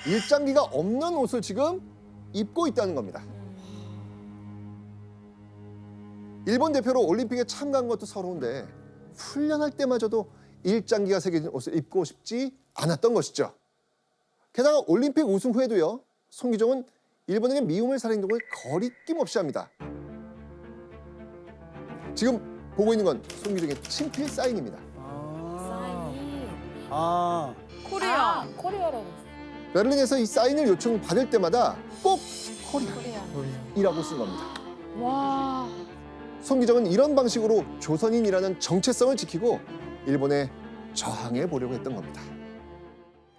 일장기가 없는 옷을 지금 입고 있다는 겁니다. 일본 대표로 올림픽에 참가한 것도 서러운데 훈련할 때마저도 일장기가 새겨진 옷을 입고 싶지 않았던 것이죠. 게다가 올림픽 우승 후에도요. 손기정은 일본에게 미움을 살 행동을 거리낌 없이 합니다. 지금 보고 있는 건 손기정의 친필 사인입니다. 코리아라고. 베를린에서 이 사인을 요청받을 때마다 꼭 코리아. 코리아이라고 쓴 겁니다. 와. 손기정은 이런 방식으로 조선인이라는 정체성을 지키고 일본에 저항해 보려고 했던 겁니다.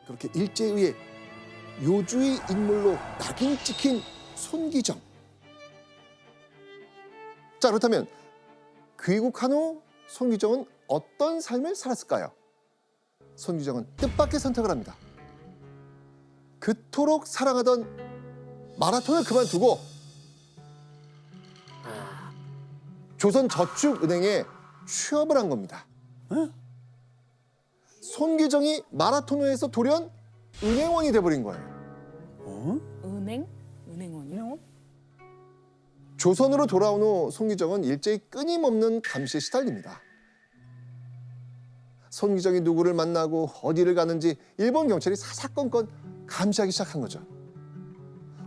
그렇게 일제에 의해 요주의 인물로 낙인 찍힌 손기정. 자, 그렇다면 귀국한 후 손기정은 어떤 삶을 살았을까요? 손기정은 뜻밖의 선택을 합니다. 그토록 사랑하던 마라톤을 그만두고 조선저축은행에 취업을 한 겁니다. 손기정이 마라톤회에서 돌연 은행원이 돼버린 거예요. 은행? 은행원이요? 조선으로 돌아온 후 손기정은 일제히 끊임없는 감시에 시달립니다. 손기정이 누구를 만나고 어디를 가는지 일본 경찰이 사사건건 감시하기 시작한 거죠.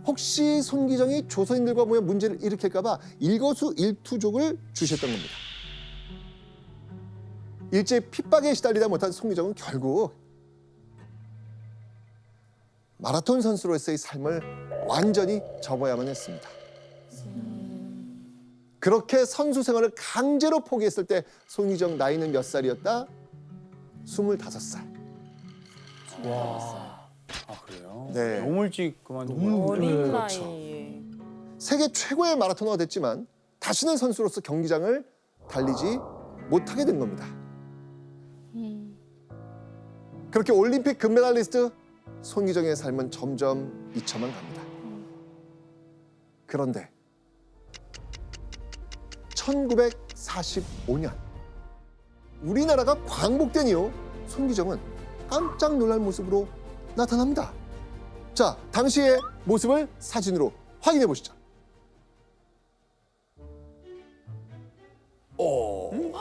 혹시 손기정이 조선인들과 모여 문제를 일으킬까 봐 일거수일투족을 주시했던 겁니다. 일제히 핍박에 시달리다 못한 손기정은 결국 마라톤 선수로서의 삶을 완전히 접어야만 했습니다. 그렇게 선수 생활을 강제로 포기했을 때 손기정 나이는 몇 살이었다? 25살. 와. 아 그래요? 네. 너무 일찍 그만두고. 어린 그렇죠. 나이에. 세계 최고의 마라토너가 됐지만 다시는 선수로서 경기장을 달리지 못하게 된 겁니다. 그렇게 올림픽 금메달리스트 손기정의 삶은 점점 잊혀만 갑니다. 그런데 1945년 우리나라가 광복된 이후 손기정은 깜짝 놀랄 모습으로 나타납니다. 자, 당시의 모습을 사진으로 확인해 보시죠. 웃는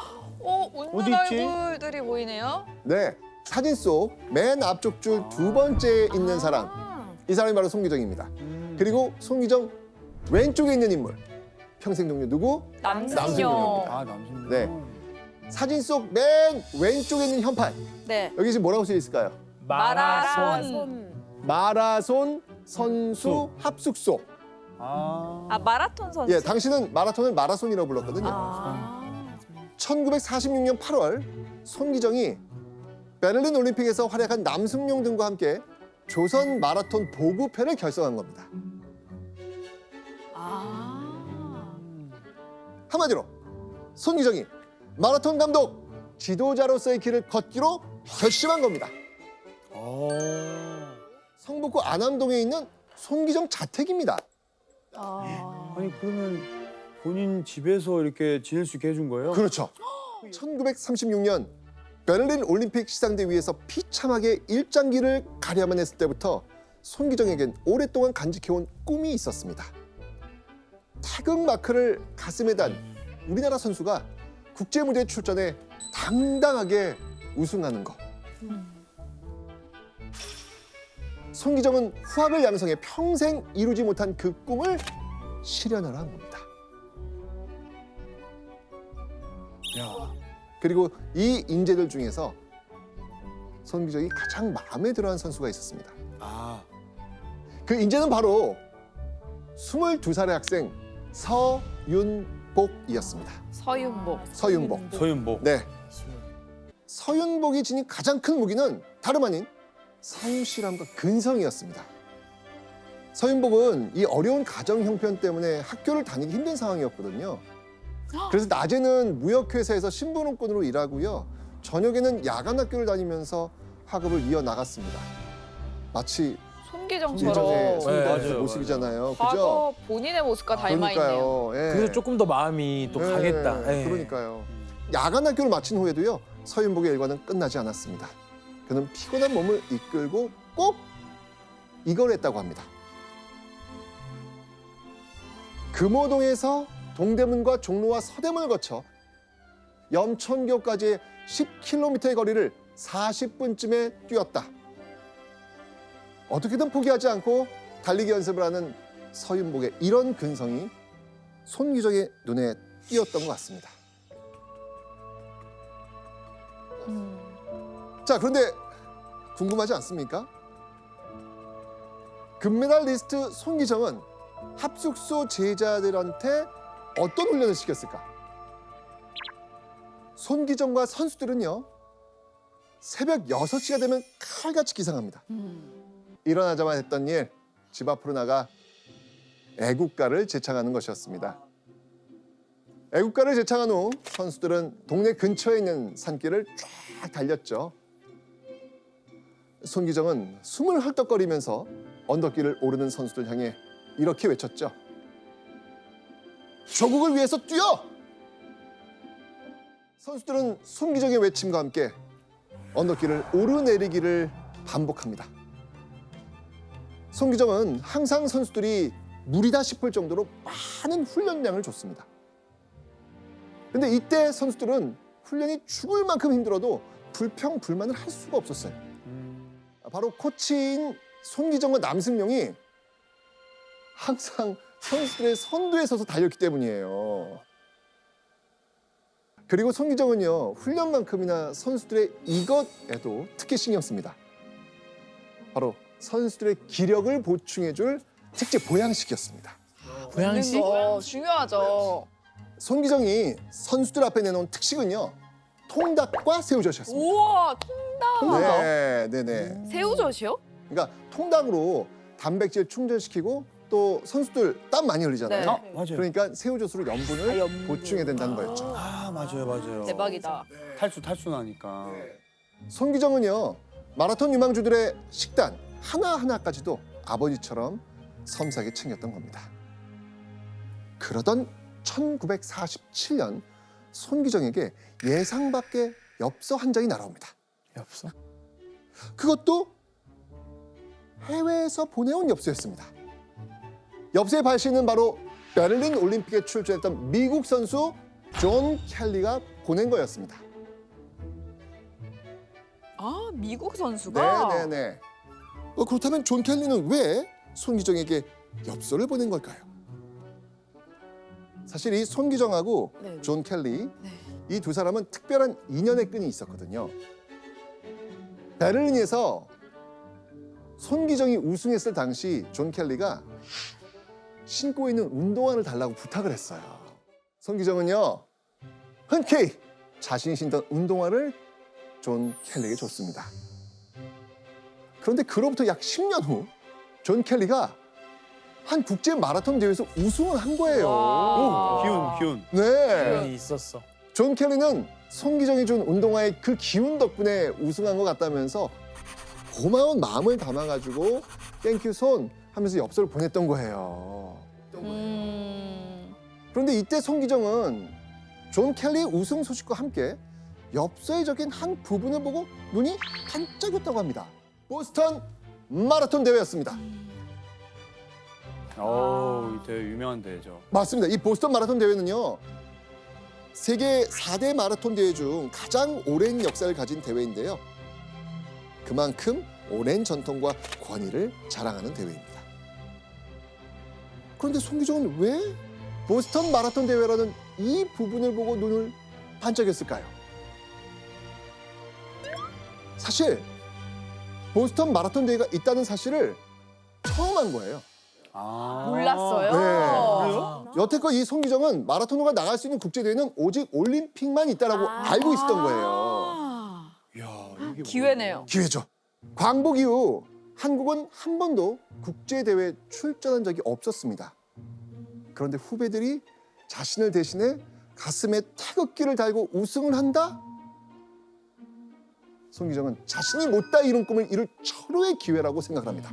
어디 있지? 얼굴들이 보이네요. 네, 사진 속 맨 앞쪽 줄 두 번째에 있는 사람, 아. 이 사람이 바로 손기정입니다. 그리고 손기정 왼쪽에 있는 인물, 평생 동료 누구? 남승용. 남승용입니다. 아 남순. 네. 사진 속 맨 왼쪽에 있는 현판, 네. 여기 지금 뭐라고 쓰여 있을까요? 마라손. 마라손 선수 합숙소. 아 마라톤 선수. 예, 당신은 마라톤을 마라손이라고 불렀거든요. 아. 1946년 8월 손기정이 베를린 올림픽에서 활약한 남승용 등과 함께 조선 마라톤 보급회를 결성한 겁니다. 아. 한마디로 손기정이 마라톤 감독, 지도자로서의 길을 걷기로 결심한 겁니다. 성북구 안암동에 있는 손기정 자택입니다. 아. 아니 그러면 본인 집에서 이렇게 지낼 수 있게 해준 거예요? 그렇죠. 1936년 베를린 올림픽 시상대 위에서 비참하게 일장기를 가려야만 했을 때부터 손기정에겐 오랫동안 간직해온 꿈이 있었습니다. 태극 마크를 가슴에 단 우리나라 선수가 국제 무대에 출전해 당당하게 우승하는 거. 손기정은 후학을 양성해 평생 이루지 못한 그 꿈을 실현하려 한 겁니다. 야. 그리고 이 인재들 중에서 손기정이 가장 마음에 들어한 선수가 있었습니다. 아. 그 인재는 바로 22살의 학생 서윤복이었습니다. 서윤복. 서윤복. 서윤복. 네. 서윤복이 지닌 가장 큰 무기는 다름 아닌 성실함과 근성이었습니다. 서윤복은 이 어려운 가정 형편 때문에 학교를 다니기 힘든 상황이었거든요. 그래서 낮에는 무역회사에서 신분원권으로 일하고요. 저녁에는 야간 학교를 다니면서 학업을 이어나갔습니다. 마치 손기정처럼 예전의 손기정의 맞아요, 모습이잖아요. 그죠? 과거 본인의 모습과 닮아 있네요. 그러니까요. 예. 그래서 조금 더 마음이 또 예, 가겠다. 예. 그러니까요. 야간 학교를 마친 후에도요. 서윤복의 일과는 끝나지 않았습니다. 그는 피곤한 몸을 이끌고 꼭 이걸 했다고 합니다. 금호동에서 동대문과 종로와 서대문을 거쳐 염천교까지의 10km의 거리를 40분쯤에 뛰었다. 어떻게든 포기하지 않고 달리기 연습을 하는 서윤복의 이런 근성이 손기정의 눈에 띄었던 것 같습니다. 자, 그런데 궁금하지 않습니까? 금메달리스트 손기정은 합숙소 제자들한테 어떤 훈련을 시켰을까? 손기정과 선수들은요, 새벽 6시가 되면 칼같이 기상합니다. 일어나자마자 했던 일, 집 앞으로 나가 애국가를 제창하는 것이었습니다. 애국가를 제창한 후 선수들은 동네 근처에 있는 산길을 쫙 달렸죠. 손기정은 숨을 헐떡거리면서 언덕길을 오르는 선수들 향해 이렇게 외쳤죠. 조국을 위해서 뛰어! 선수들은 손기정의 외침과 함께 언덕길을 오르내리기를 반복합니다. 손기정은 항상 선수들이 무리다 싶을 정도로 많은 훈련량을 줬습니다. 근데 이때 선수들은 훈련이 죽을 만큼 힘들어도 불평불만을 할 수가 없었어요. 바로 코치인 손기정과 남승용이 항상 선수들의 선두에 서서 달렸기 때문이에요. 그리고 손기정은요, 훈련만큼이나 선수들의 이것에도 특히 신경 씁니다. 바로 선수들의 기력을 보충해줄 특제 보양식이었습니다. 보양식? 중요하죠. 손기정이 선수들 앞에 내놓은 특식은요, 통닭과 새우젓이었습니다. 우와, 통닭. 네네. 새우젓이요? 그러니까 통닭으로 단백질 충전시키고 또 선수들 땀 많이 흘리잖아요. 네. 맞아요. 그러니까 새우젓으로 염분을 염분. 보충해야 된다는 거였죠. 맞아요. 대박이다. 탈수 나니까. 손기정은요, 마라톤 유망주들의 식단 하나하나까지도 아버지처럼 섬세하게 챙겼던 겁니다. 그러던 1947년 손기정에게 예상 밖의 엽서 한 장이 날아옵니다. 엽서? 그것도 해외에서 보내온 엽서였습니다. 엽서의 발신은 바로 베를린 올림픽에 출전했던 미국 선수 존 켈리가 보낸 거였습니다. 아, 미국 선수가? 네네네. 그렇다면 존 켈리는 왜 손기정에게 엽서를 보낸 걸까요? 사실 이 손기정하고 네. 존 켈리, 이 두 사람은 특별한 인연의 끈이 있었거든요. 베를린에서 손기정이 우승했을 당시 존 켈리가 신고 있는 운동화를 달라고 부탁을 했어요. 손기정은요, 흔쾌히 자신이 신던 운동화를 존 켈리에게 줬습니다. 그런데 그로부터 약 10년 후 존 켈리가 한 국제 마라톤 대회에서 우승을 한 거예요. 와. 기운. 네. 기운이 있었어. 존 켈리는 손기정이 준 운동화의 그 기운 덕분에 우승한 것 같다면서 고마운 마음을 담아가지고 땡큐 손 하면서 엽서를 보냈던 거예요. 그런데 이때 손기정은 존 켈리의 우승 소식과 함께 엽서에 적힌 한 부분을 보고 눈이 반짝였다고 합니다. 보스턴 마라톤 대회였습니다. 이 대회 유명한 대회죠. 맞습니다. 이 보스턴 마라톤 대회는요, 세계 4대 마라톤 대회 중 가장 오랜 역사를 가진 대회인데요. 그만큼 오랜 전통과 권위를 자랑하는 대회입니다. 그런데 손기정은 왜 보스턴 마라톤 대회라는 이 부분을 보고 눈을 반짝였을까요? 사실 보스턴 마라톤 대회가 있다는 사실을 처음 한 거예요. 몰랐어요? 네. 그래요? 여태껏 이 손기정은 마라토너가 나갈 수 있는 국제대회는 오직 올림픽만 있다라고 알고 있었던 거예요. 아. 이야, 이게 기회네요. 기회죠. 광복 이후 한국은 한 번도 국제대회에 출전한 적이 없었습니다. 그런데 후배들이 자신을 대신해 가슴에 태극기를 달고 우승을 한다? 손기정은 자신이 못다 이룬 꿈을 이룰 철호의 기회라고 생각을 합니다.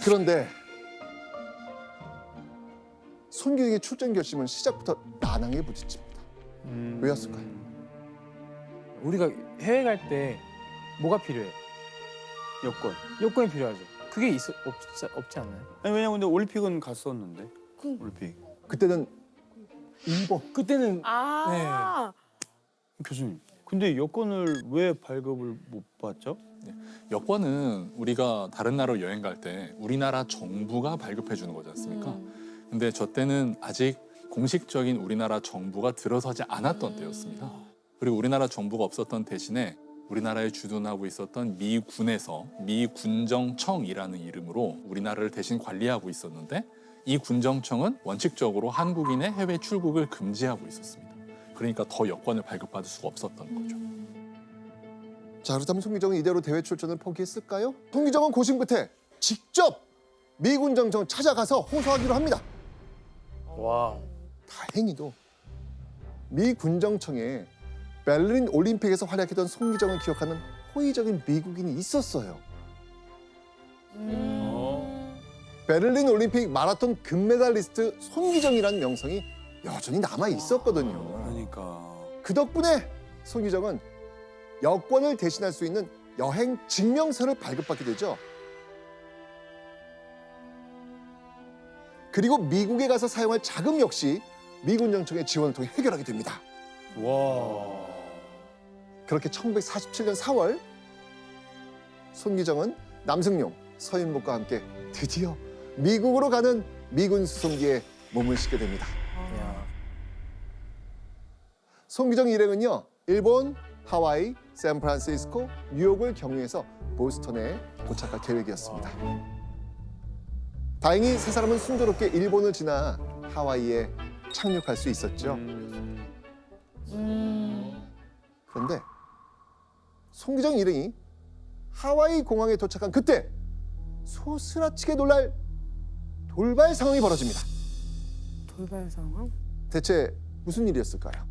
그런데 손기정의 출전 결심은 시작부터 난항에 부딪힙니다. 왜였을까요? 우리가 해외 갈 때 뭐가 필요해? 여권. 여권이 필요하죠. 그게 없지 않나요? 아니 왜냐면 근데 올림픽은 갔었는데. 올림픽. 그때는 일본. 그때는 아. 교수님. 근데 여권을 왜 발급을 못 받죠? 여권은 우리가 다른 나라로 여행 갈 때 우리나라 정부가 발급해 주는 거지 않습니까? 근데 저 때는 아직 공식적인 우리나라 정부가 들어서지 않았던 때였습니다. 그리고 우리나라 정부가 없었던 대신에 우리나라에 주둔하고 있었던 미군에서 미군정청이라는 이름으로 우리나라를 대신 관리하고 있었는데 이 군정청은 원칙적으로 한국인의 해외 출국을 금지하고 있었습니다. 그러니까 더 여권을 발급받을 수가 없었던 거죠. 자, 그렇다면 송기정은 이대로 대회 출전을 포기했을까요? 송기정은 고심 끝에 직접 미군정청 찾아가서 호소하기로 합니다. 와. 다행히도 미군정청에 베를린 올림픽에서 활약했던 송기정을 기억하는 호의적인 미국인이 있었어요. 베를린 올림픽 마라톤 금메달리스트 송기정이라는 명성이 여전히 남아 있었거든요. 그러니까. 그 덕분에 송기정은 여권을 대신할 수 있는 여행 증명서를 발급받게 되죠. 그리고 미국에 가서 사용할 자금 역시 미군정청의 지원을 통해 해결하게 됩니다. 와. 그렇게 1947년 4월 손기정은 남승용, 서윤복과 함께 드디어 미국으로 가는 미군 수송기에 몸을 싣게 됩니다. 야. 손기정 일행은요, 일본, 하와이, 샌프란시스코, 뉴욕을 경유해서 보스턴에 도착할 계획이었습니다. 다행히 세 사람은 순조롭게 일본을 지나 하와이에 착륙할 수 있었죠. 그런데 송기정 일행이 하와이 공항에 도착한 그때 소스라치게 놀랄 돌발 상황이 벌어집니다. 돌발 상황? 대체 무슨 일이었을까요?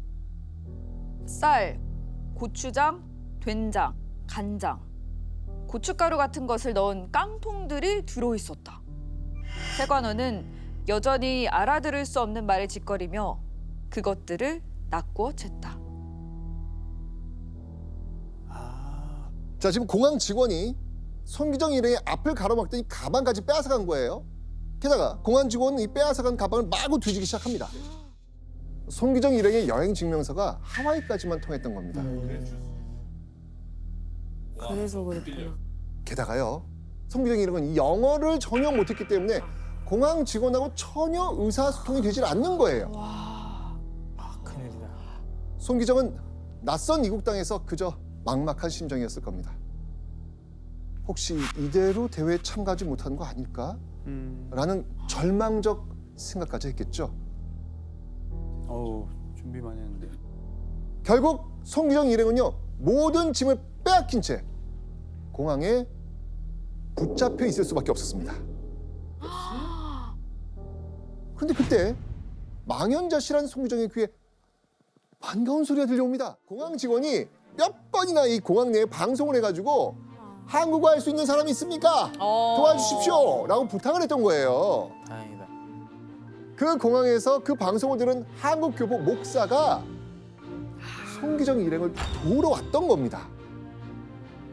쌀, 고추장, 된장, 간장, 고춧가루 같은 것을 넣은 깡통들이 들어있었다. 세관원은 여전히 알아들을 수 없는 말을 짓거리며 그것들을 낚고 챘다. 자, 지금 공항 직원이 손기정 일행의 앞을 가로막더니 가방까지 빼앗아간 거예요. 게다가 공항 직원은 이 빼앗아간 가방을 마구 뒤지기 시작합니다. 손기정 일행의 여행 증명서가 하와이까지만 통했던 겁니다. 그래서 그랬구나. 게다가요, 손기정 일행은 이 영어를 전혀 못했기 때문에 공항 직원하고 전혀 의사소통이 되질 않는 거예요. 아, 큰일이다. 손기정은 낯선 이국 땅에서 그저 막막한 심정이었을 겁니다. 혹시 이대로 대회에 참가하지 못하는 거 아닐까? 라는 절망적 생각까지 했겠죠. 어우, 준비 많이 했는데. 결국 송기정 일행은요, 모든 짐을 빼앗긴 채 공항에 붙잡혀 있을 수밖에 없었습니다. 그런데 그때 망연자실한 송기정의 귀에 반가운 소리가 들려옵니다. 공항 직원이 몇 번이나 이 공항 내에 방송을 해가지고 한국어 할 수 있는 사람이 있습니까? 도와주십시오! 라고 부탁을 했던 거예요. 다행이다. 그 공항에서 그 방송을 들은 한국 교포 목사가 송기정 일행을 도우러 왔던 겁니다.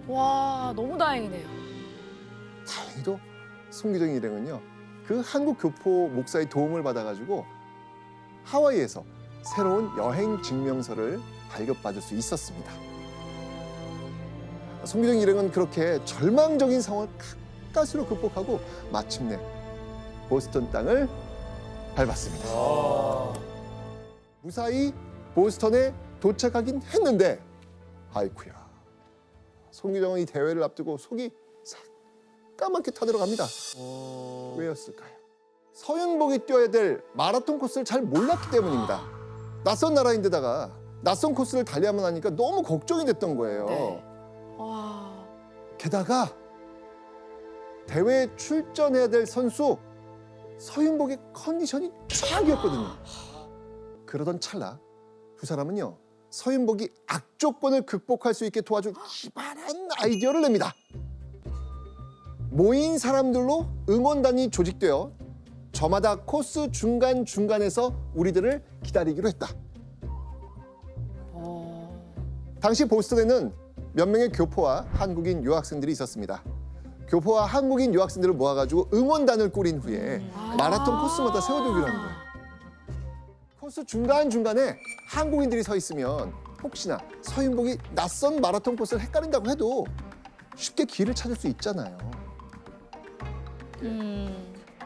와, 너무 다행이네요. 다행히도 송기정 일행은요, 그 한국 교포 목사의 도움을 받아가지고 하와이에서 새로운 여행 증명서를 발급받을 수 있었습니다. 송기정 일행은 그렇게 절망적인 상황을 가까스로 극복하고 마침내 보스턴 땅을 밟았습니다. 무사히 보스턴에 도착하긴 했는데, 아이쿠야, 송기정은 이 대회를 앞두고 속이 새까맣게 타들어갑니다. 왜였을까요? 서윤복이 뛰어야 될 마라톤 코스를 잘 몰랐기 때문입니다. 낯선 나라인데다가 낯선 코스를 달려야만 하니까 너무 걱정이 됐던 거예요. 네. 와. 게다가 대회에 출전해야 될 선수 서윤복의 컨디션이 최악이었거든요. 그러던 찰나 두 사람은요, 서윤복이 악조건을 극복할 수 있게 도와줄 기발한 아이디어를 냅니다. 모인 사람들로 응원단이 조직되어 저마다 코스 중간중간에서 우리들을 기다리기로 했다. 당시 보스턴에는 몇 명의 교포와 한국인 유학생들이 있었습니다. 교포와 한국인 유학생들을 모아가지고 응원단을 꾸린 후에 마라톤 코스마다 세워두기로 한 거예요. 코스 중간중간에 한국인들이 서 있으면 혹시나 서윤복이 낯선 마라톤 코스를 헷갈린다고 해도 쉽게 길을 찾을 수 있잖아요.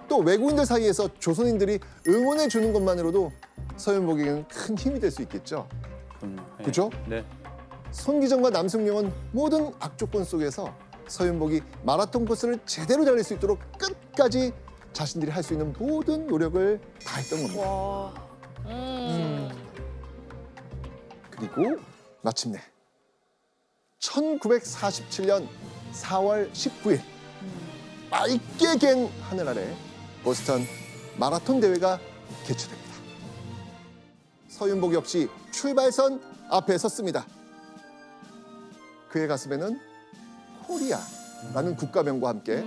또 외국인들 사이에서 조선인들이 응원해 주는 것만으로도 서윤복에게는 큰 힘이 될 수 있겠죠. 그럼요. 예. 그죠? 네. 손기정과 남승용은 모든 악조건 속에서 서윤복이 마라톤 코스를 제대로 달릴 수 있도록 끝까지 자신들이 할 수 있는 모든 노력을 다했던 겁니다. 와. 그리고 마침내 1947년 4월 19일 맑게 갠 하늘 아래 보스턴 마라톤 대회가 개최됩니다. 서윤복 역시 출발선 앞에 섰습니다. 그의 가슴에는 코리아라는 국가명과 함께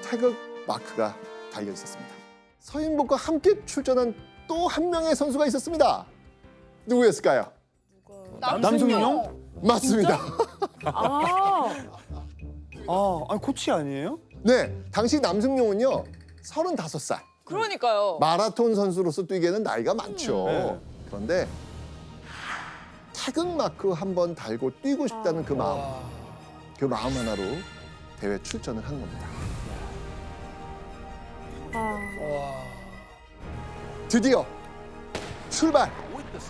태극 마크가 달려 있었습니다. 서윤복과 함께 출전한 또 한 명의 선수가 있었습니다. 누구였을까요? 남승용? 맞습니다. 아. 아니 코치 아니에요? 네, 당시 남승용은요 35살. 그러니까요. 마라톤 선수로서 뛰기에는 나이가 많죠. 네. 그런데 태극 마크 한번 달고 뛰고 싶다는 그 마음 하나로 대회 출전을 한 겁니다. 드디어 출발!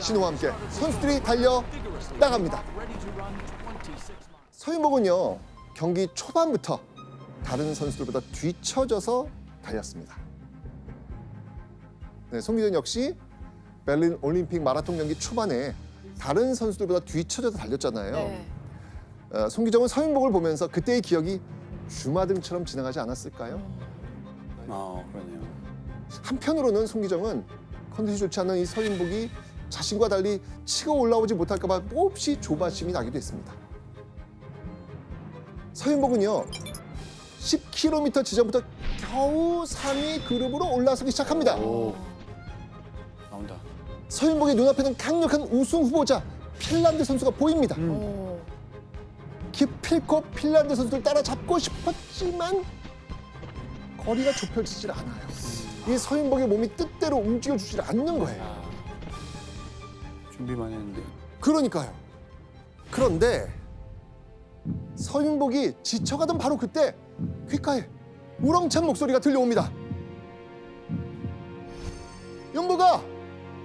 신호와 함께 선수들이 달려 나갑니다. 서윤복은요 경기 초반부터 다른 선수들보다 뒤처져서 달렸습니다. 네, 송기정 역시 베를린 올림픽 마라톤 경기 초반에 다른 선수들보다 뒤처져서 달렸잖아요. 네. 송기정은 서윤복을 보면서 그때의 기억이 주마등처럼 지나가지 않았을까요? 그러네요. 한편으로는 송기정은 컨디션이 좋지 않은 이 서윤복이 자신과 달리 치고 올라오지 못할까 봐 몹시 조바심이 나기도 했습니다. 서윤복은요 10km 지점부터 겨우 3위 그룹으로 올라서기 시작합니다. 나온다. 서윤복의 눈앞에는 강력한 우승 후보자 핀란드 선수가 보입니다. 오. 기필코 핀란드 선수를 따라잡고 싶었지만 거리가 좁혀지질 않아요. 이 서윤복의 몸이 뜻대로 움직여주질 않는 거예요. 준비만 했는데. 그러니까요. 그런데 서윤복이 지쳐가던 바로 그때 귓가에 우렁찬 목소리가 들려옵니다. 윤복아,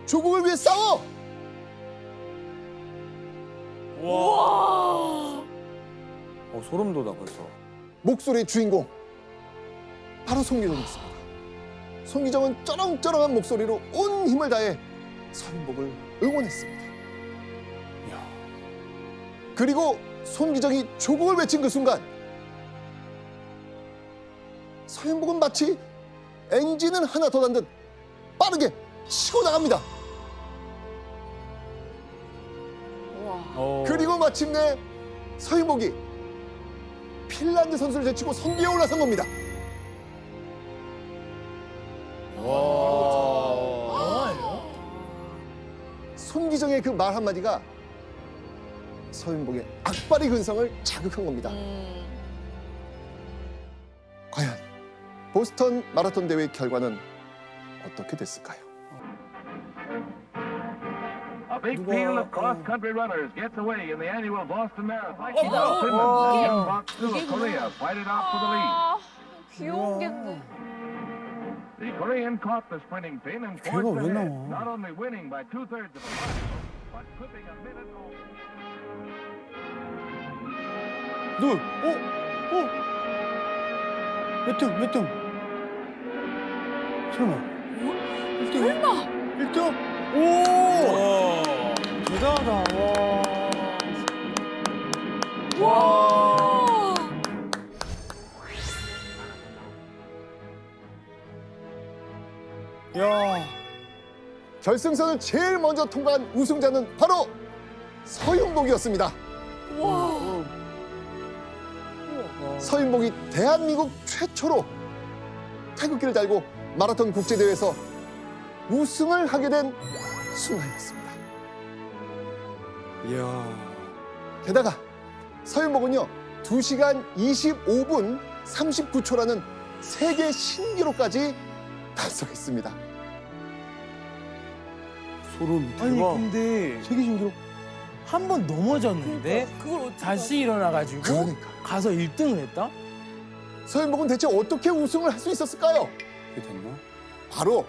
조국을 위해 싸워! 소름 돋아 벌써. 목소리의 주인공 바로 송기정이었습니다. 송기정은 쩌렁쩌렁한 목소리로 온 힘을 다해 서윤복을 응원했습니다. 야. 그리고 손기정이 조국을 외친 그 순간 서윤복은 마치 엔진을 하나 더 단 듯 빠르게 치고 나갑니다. 그리고 마침내 서윤복이 핀란드 선수를 제치고 선두에 올라선 겁니다. 손기정의 그 말 한마디가 서윤복의 악바리 근성을 자극한 겁니다. 과연 보스턴 마라톤 대회 결과는 어떻게 됐을까요? A big field of cross-country runners gets away in the annual Boston Marathon. 이게- Fox 2 of Korea fight it out for the lead. 귀여운 게. The Korean caught the sprinting team and 걔가 forced 왜 ahead, 나와? not only winning by 2/3 of a mile, but clipping a minute over. 몇 등? 몇 등? 설마. 1등? 오! 대단하다. 와. 야. 결승선을 제일 먼저 통과한 우승자는 바로 서윤복이었습니다. 서윤복이 대한민국 최초로 태극기를 달고 마라톤 국제대회에서 우승을 하게 된 순간이었습니다. 이야. 게다가 서윤복은요 2시간 25분 39초라는 세계 신기록까지 달성했습니다. 소름 아니 대박. 근데 세계 신기록. 한 번 넘어졌는데 그걸 어떻게 다시 일어나가지고 그러니까 가서 1등을 했다? 서윤복은 대체 어떻게 우승을 할 수 있었을까요? 그게 됐나? 바로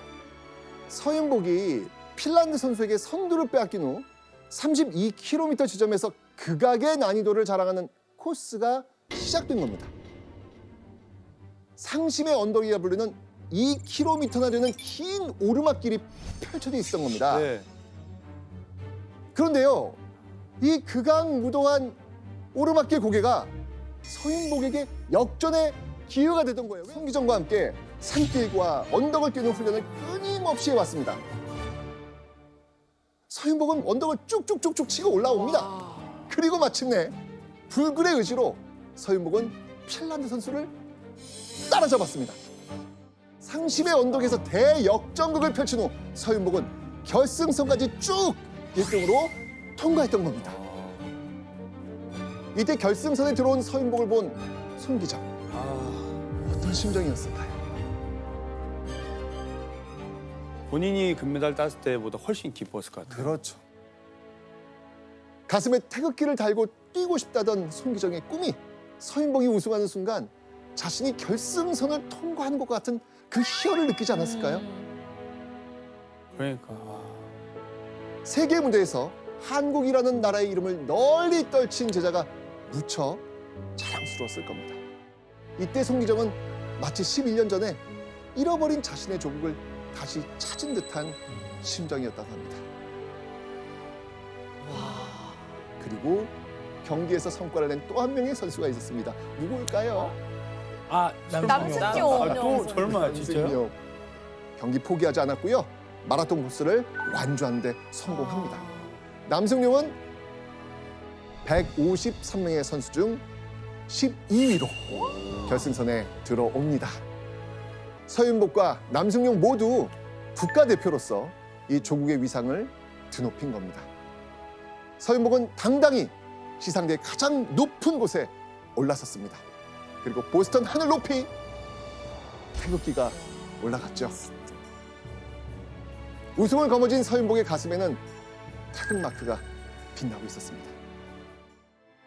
서윤복이 핀란드 선수에게 선두를 빼앗긴 후 32km 지점에서 극악의 난이도를 자랑하는 코스가 시작된 겁니다. 상심의 언덕이라 불리는 2km나 되는 긴 오르막길이 펼쳐져 있었던 겁니다. 네. 그런데요, 이 극악무도한 오르막길 고개가 서윤복에게 역전의 기회가 됐던 거예요. 성기정과 함께 산길과 언덕을 뛰는 훈련을 끊임없이 해왔습니다. 서윤복은 언덕을 쭉쭉쭉쭉 치고 올라옵니다. 그리고 마침내 불굴의 의지로 서윤복은 핀란드 선수를 따라잡았습니다. 상심의 언덕에서 대역전극을 펼친 후 서윤복은 결승선까지 쭉 1등으로 통과했던 겁니다. 이때 결승선에 들어온 서윤복을 본 손기정. 어떤 심정이었을까요? 본인이 금메달 땄을 때보다 훨씬 기뻤을 것 같아요. 그렇죠. 가슴에 태극기를 달고 뛰고 싶다던 손기정의 꿈이 서윤복이 우승하는 순간 자신이 결승선을 통과하는 것 같은 그 희열을 느끼지 않았을까요? 그러니까. 세계 무대에서 한국이라는 나라의 이름을 널리 떨친 제자가 무척 자랑스러웠을 겁니다. 이때 손기정은 마치 11년 전에 잃어버린 자신의 조국을 다시 찾은 듯한 심정이었다고 합니다. 그리고 경기에서 성과를 낸 또 한 명의 선수가 있었습니다. 누구일까요? 아 남승용. 아, 또 설마 진짜요? 남승용. 경기 포기하지 않았고요. 마라톤 코스를 완주하는 데 성공합니다. 남승용은 153명의 선수 중 12위로 결승선에 들어옵니다. 서윤복과 남승용 모두 국가대표로서 이 조국의 위상을 드높인 겁니다. 서윤복은 당당히 시상대의 가장 높은 곳에 올라섰습니다. 그리고 보스턴 하늘 높이 태극기가 올라갔죠. 우승을 거머쥔 서윤복의 가슴에는 태극마크가 빛나고 있었습니다.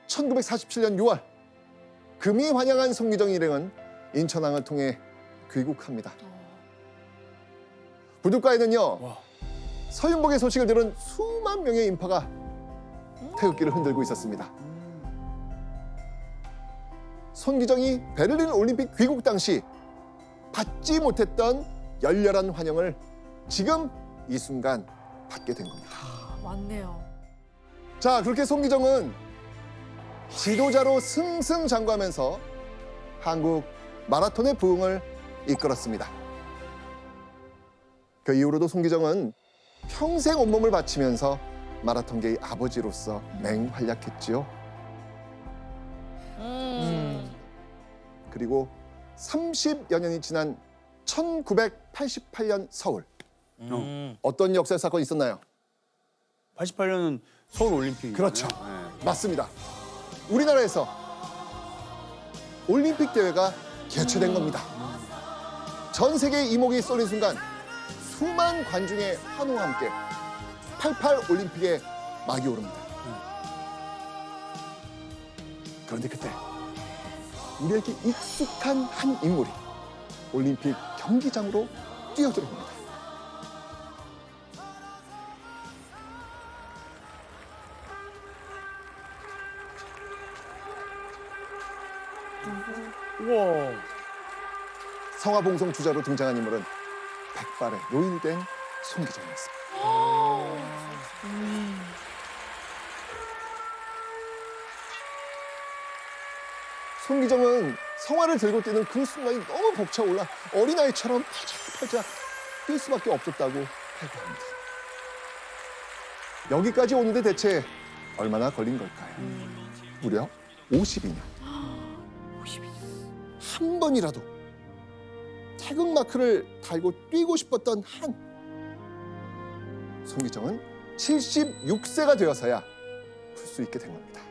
1947년 6월 금이 환영한 손기정 일행은 인천항을 통해 귀국합니다. 부둣가에는요 와. 서윤복의 소식을 들은 수만 명의 인파가 태극기를 흔들고 있었습니다. 손기정이 베를린 올림픽 귀국 당시 받지 못했던 열렬한 환영을 지금 이 순간 받게 된 겁니다. 맞네요. 자, 그렇게 손기정은 지도자로 승승장구하면서 한국 마라톤의 부흥을 이끌었습니다. 그 이후로도 손기정은 평생 온몸을 바치면서 마라톤계의 아버지로서 맹활약했지요. 그리고 30여 년이 지난 1988년 서울. 어떤 역사 사건이 있었나요? 88년은 서울 올림픽. 그렇죠. 맞습니다. 우리나라에서 올림픽 대회가 개최된 겁니다. 전 세계의 이목이 쏠린 순간 수만 관중의 환호와 함께 88 올림픽의 막이 오릅니다. 그런데 그때 우리에게 익숙한 한 인물이 올림픽 경기장으로 뛰어들어옵니다. 우와. 성화봉송 주자로 등장한 인물은 백발의 노인이 된 손기정이었습니다. 손기정은 성화를 들고 뛰는 그 순간이 너무 벅차올라 어린아이처럼 팔짝팔짝 뛸 수밖에 없었다고 발표합니다. 여기까지 오는데 대체 얼마나 걸린 걸까요? 무려 52년. 한 번이라도 태극마크를 달고 뛰고 싶었던 한 손기정은 76세가 되어서야 풀 수 있게 된 겁니다.